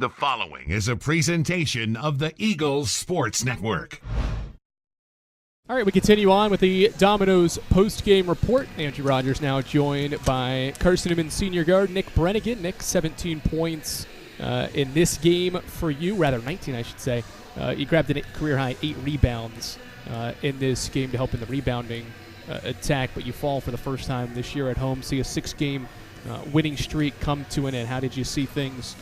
The following is a presentation of the Eagles Sports Network. All right, we continue on with the Domino's post-game report. Andrew Rogers now joined by Carson-Newman senior guard Nick Brenegan. Nick, 17 points in this game for you, rather 19, I should say. You grabbed a career-high 8 rebounds in this game to help in the rebounding attack, but you fall for the first time this year at home. See a 6-game winning streak come to an end. How did you see things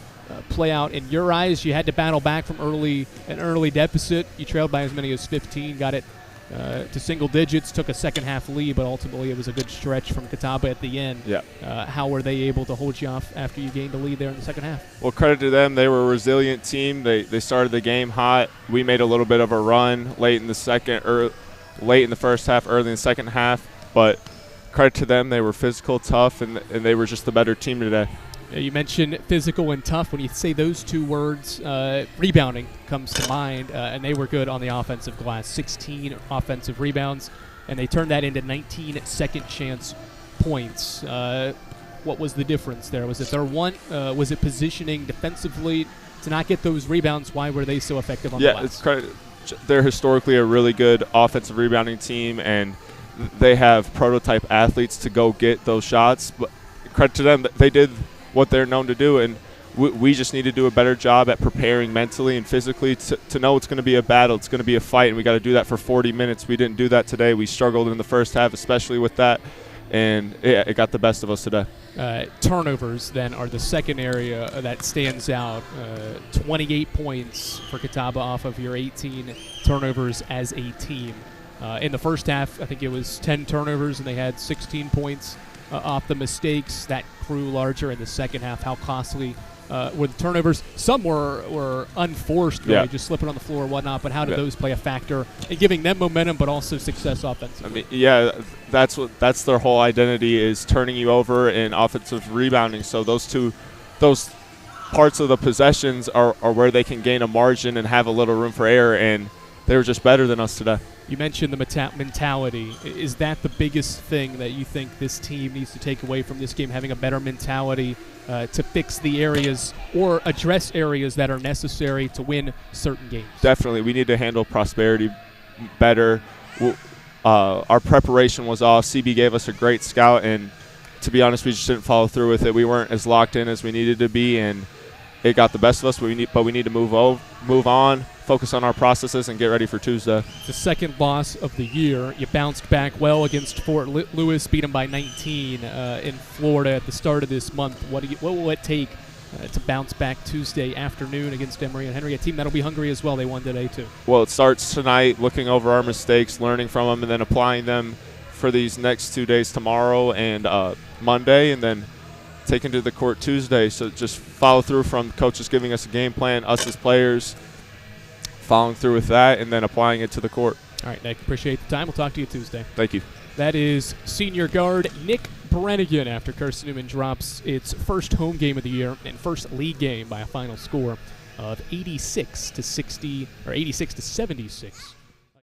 play out in your eyes? You had to battle back from an early deficit. You trailed by as many as 15, got it to single digits, took a second-half lead, but ultimately it was a good stretch from Catawba at the end. Yeah. How were they able to hold you off after you gained the lead there in the second half? Well, credit to them. They were a resilient team. They started the game hot. We made a little bit of a run late in the first half, early in the second half, but credit to them. They were physical, tough, and they were just the better team today. You mentioned physical and tough. When you say those two words, rebounding comes to mind, and they were good on the offensive glass. 16 offensive rebounds, and they turned that into 19 second-chance points. What was the difference there? Was it their was it positioning defensively to not get those rebounds? Why were they so effective on the glass? They're historically a really good offensive rebounding team, and they have prototype athletes to go get those shots. But credit to them, they did what they're known to do, and we just need to do a better job at preparing mentally and physically to know it's going to be a battle, it's going to be a fight, and we got to do that for 40 minutes. We didn't do that today. We struggled in the first half, especially with that, and it got the best of us today. Turnovers then are the second area that stands out. 28 points for Catawba off of your 18 turnovers as a team. In the first half, I think it was 10 turnovers, and they had 16 points off the mistakes. That grew larger in the second half. How costly were the turnovers? Some were unforced, really, just slipping on the floor and whatnot, but how did those play a factor in giving them momentum but also success offensively? I mean, that's their whole identity, is turning you over in offensive rebounding. So those parts of the possessions are where they can gain a margin and have a little room for error, and they were just better than us today. You mentioned the mentality. Is that the biggest thing that you think this team needs to take away from this game, having a better mentality to fix the areas or address areas that are necessary to win certain games? Definitely. We need to handle prosperity better. Our preparation was off. CB gave us a great scout, and to be honest, we just didn't follow through with it. We weren't as locked in as we needed to be, and it got the best of us, but we need to move on, focus on our processes, and get ready for Tuesday. The second loss of the year. You bounced back well against Fort Lewis, beat them by 19 in Florida at the start of this month. What will it take to bounce back Tuesday afternoon against Emory and Henry, a team that'll be hungry as well? They won today too. Well, it starts tonight, looking over our mistakes, learning from them, and then applying them for these next 2 days, tomorrow and Monday, and then taken to the court Tuesday. So just follow through from coaches giving us a game plan, us as players following through with that, and then applying it to the court. All right, Nick, appreciate the time. We'll talk to you Tuesday. Thank you. That is senior guard Nick Brenegan after Carson-Newman drops its first home game of the year and first league game by a final score of 86 to 76.